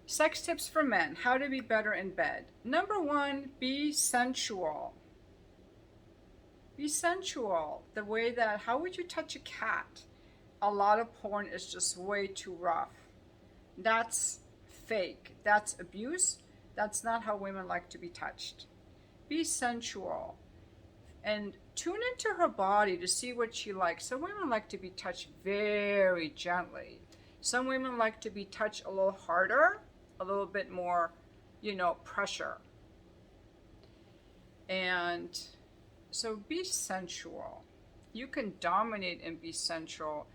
Sex tips for men. How to be better in bed. Number one, be sensual. Be sensual. The way that, how would you touch a cat? A lot of porn is just way too rough. That's fake. That's abuse. That's not how women like to be touched. Be sensual and tune into her body to see what she likes. Some women like to be touched very gently. Some women like to be touched a little harder, a little bit more, pressure. And so be sensual. You can dominate and be sensual.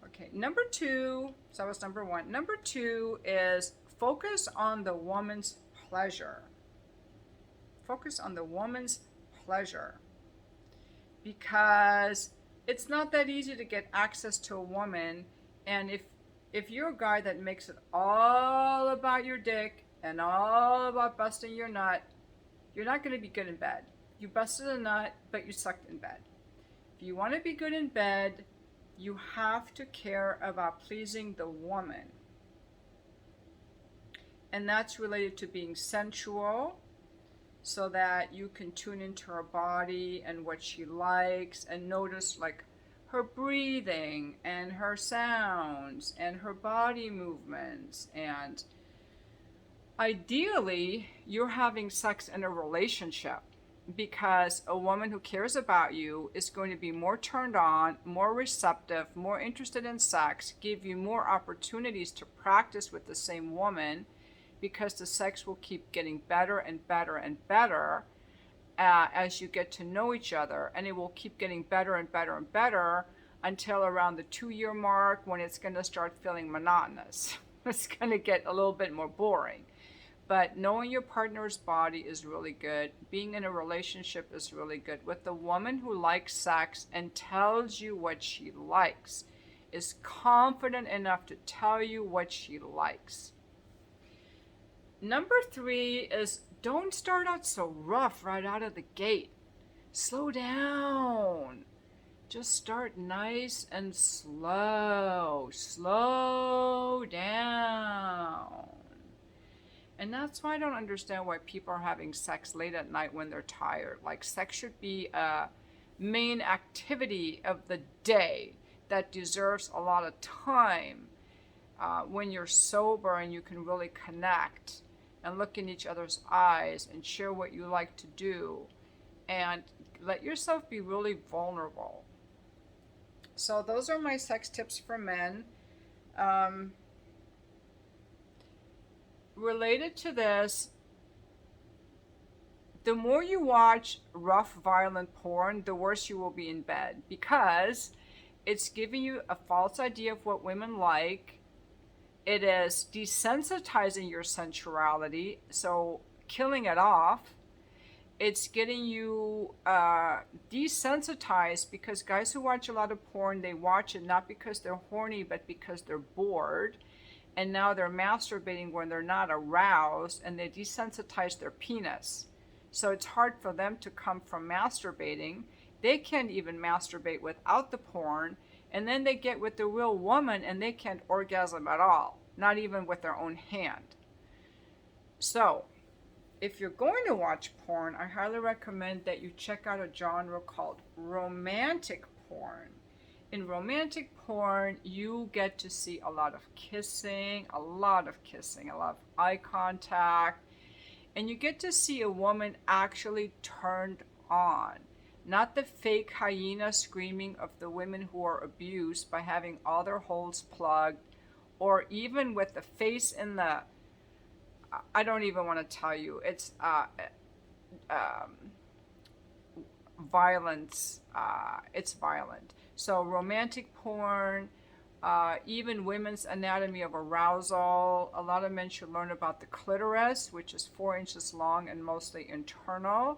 Okay, number two, so that was number one. Number two is focus on the woman's pleasure. Focus on the woman's pleasure. Because it's not that easy to get access to a woman, and if you're a guy that makes it all about your dick and all about busting your nut, you're not going to be good in bed. You busted a nut, but you sucked in bed. If you want to be good in bed, you have to care about pleasing the woman. And that's related to being sensual, so that you can tune into her body and what she likes and notice like her breathing and her sounds and her body movements. And ideally, you're having sex in a relationship, because a woman who cares about you is going to be more turned on, more receptive, more interested in sex, give you more opportunities to practice with the same woman, because the sex will keep getting better and better and better as you get to know each other, and it will keep getting better and better and better until around the 2-year mark, when it's going to start feeling monotonous. It's going to get a little bit more boring. But knowing your partner's body is really good. Being in a relationship is really good. With the woman who likes sex and tells you what she likes, is confident enough to tell you what she likes. Number three is don't start out so rough right out of the gate. Slow down. Just start nice and slow. Slow down. And that's why I don't understand why people are having sex late at night when they're tired. Like, sex should be a main activity of the day that deserves a lot of time, when you're sober and you can really connect and look in each other's eyes and share what you like to do and let yourself be really vulnerable. So those are my sex tips for men. Related to this, the more you watch rough, violent porn, the worse you will be in bed, because it's giving you a false idea of what women like. It is desensitizing your sensuality, so killing it off. It's getting you desensitized, because guys who watch a lot of porn, they watch it not because they're horny, but because they're bored. And now they're masturbating when they're not aroused, and they desensitize their penis. So it's hard for them to come from masturbating. They can't even masturbate without the porn. And then they get with the real woman and they can't orgasm at all, not even with their own hand. So if you're going to watch porn, I highly recommend that you check out a genre called romantic porn. In romantic porn, you get to see a lot of kissing, a lot of eye contact, and you get to see a woman actually turned on. Not the fake hyena screaming of the women who are abused by having all their holes plugged, or even with the face in the, I don't even want to tell you, it's violence. It's violent. So romantic porn, even women's anatomy of arousal. A lot of men should learn about the clitoris, which is 4 inches long and mostly internal.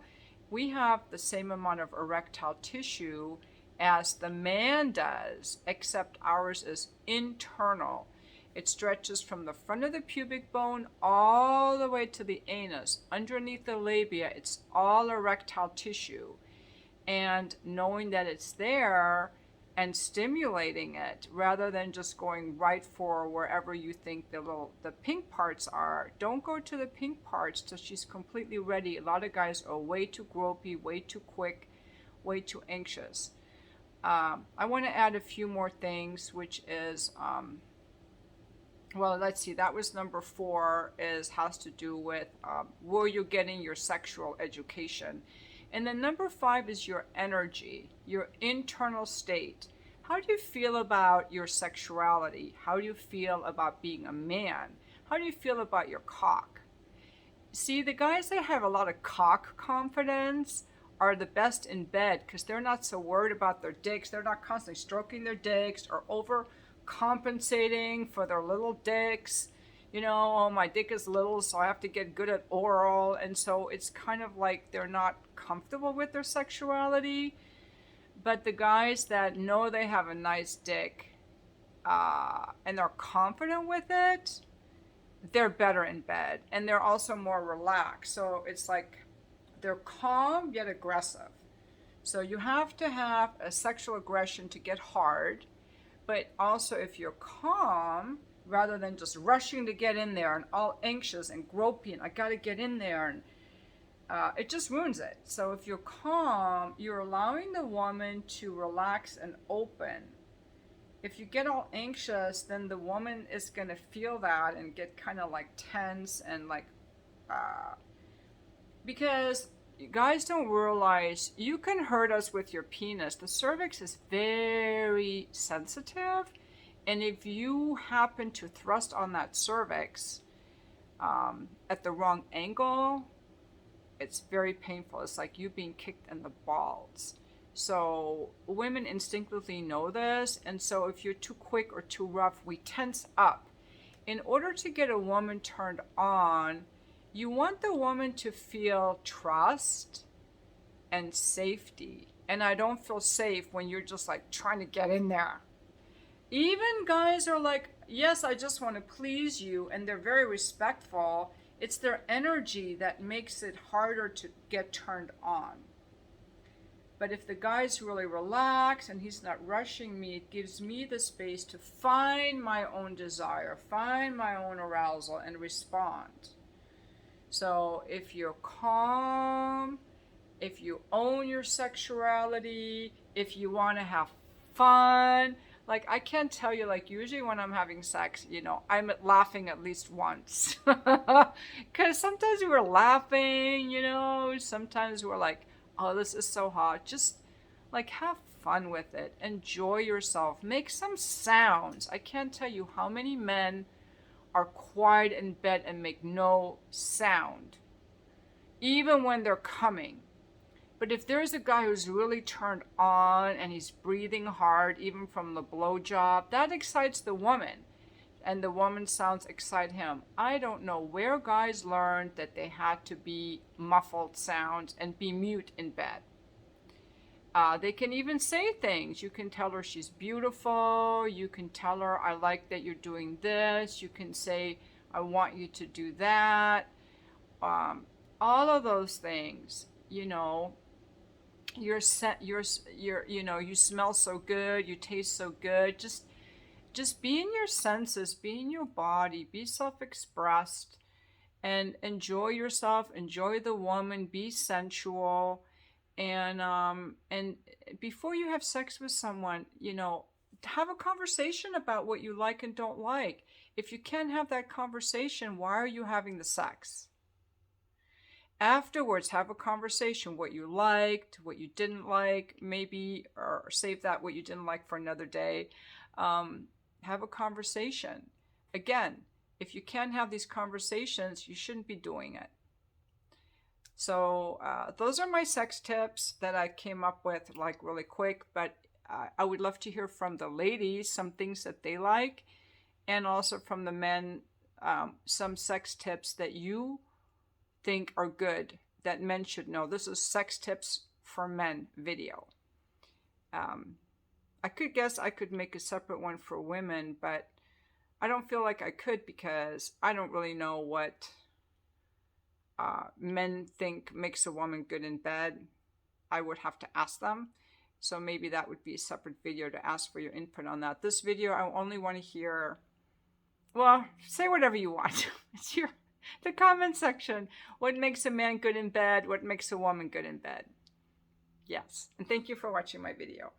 We have the same amount of erectile tissue as the man does, except ours is internal. It stretches from the front of the pubic bone all the way to the anus. Underneath the labia, it's all erectile tissue. And knowing that it's there and stimulating it rather than just going right for wherever you think the pink parts are. Don't go to the pink parts till she's completely ready. A lot of guys are way too gropey, way too quick, way too anxious. I want to add a few more things, which is, well, let's see, that was number 4, is has to do with where you're getting your sexual education. And then number 5 is your energy, your internal state. How do you feel about your sexuality? How do you feel about being a man? How do you feel about your cock? See, the guys that have a lot of cock confidence are the best in bed because they're not so worried about their dicks. They're not constantly stroking their dicks or overcompensating for their little dicks. You know, oh, my dick is little, so I have to get good at oral. And so it's kind of like they're not comfortable with their sexuality. But the guys that know they have a nice dick and they're confident with it, they're better in bed. And they're also more relaxed. So it's like they're calm yet aggressive. So you have to have a sexual aggression to get hard. But also if you're calm, rather than just rushing to get in there and all anxious and gropey and I got to get in there, and it just ruins it. So if you're calm, you're allowing the woman to relax and open. If you get all anxious, then the woman is going to feel that and get kind of like tense and like, because guys don't realize you can hurt us with your penis. The cervix is very sensitive. And if you happen to thrust on that cervix at the wrong angle, it's very painful. It's like you being kicked in the balls. So women instinctively know this. And so if you're too quick or too rough, we tense up. In order to get a woman turned on, you want the woman to feel trust and safety. And I don't feel safe when you're just like trying to get in there. Even guys are like, yes, I just want to please you, and they're very respectful. It's their energy that makes it harder to get turned on. But if the guy's really relaxed and he's not rushing me, it gives me the space to find my own desire, find my own arousal, and respond. So if you're calm, if you own your sexuality, if you want to have fun, like, I can't tell you, like, usually when I'm having sex, you know, I'm laughing at least once. Because sometimes we're laughing, you know, sometimes we're like, oh, this is so hot. Just, like, have fun with it. Enjoy yourself. Make some sounds. I can't tell you how many men are quiet in bed and make no sound, even when they're coming. But if there's a guy who's really turned on and he's breathing hard, even from the blowjob, that excites the woman. And the woman's sounds excite him. I don't know where guys learned that they had to be muffled sounds and be mute in bed. They can even say things. You can tell her she's beautiful. You can tell her, I like that you're doing this. You can say, I want you to do that. All of those things, you know. You smell so good, you taste so good. Just be in your senses, be in your body, be self-expressed, and enjoy yourself, enjoy the woman, be sensual, and before you have sex with someone, you know, have a conversation about what you like and don't like. If you can't have that conversation, why are you having the sex? Afterwards, have a conversation, what you liked, what you didn't like, maybe, or save that what you didn't like for another day. Have a conversation. Again, if you can't have these conversations, you shouldn't be doing it. So those are my sex tips that I came up with, like, really quick, but I would love to hear from the ladies, some things that they like, and also from the men, some sex tips that you think are good that men should know. This is sex tips for men video. I could make a separate one for women, but I don't feel like I could because I don't really know what men think makes a woman good in bed. I would have to ask them. So maybe that would be a separate video to ask for your input on that. This video, I only want to hear, well, say whatever you want. It's the comment section. What makes a man good in bed? What makes a woman good in bed? Yes. And thank you for watching my video.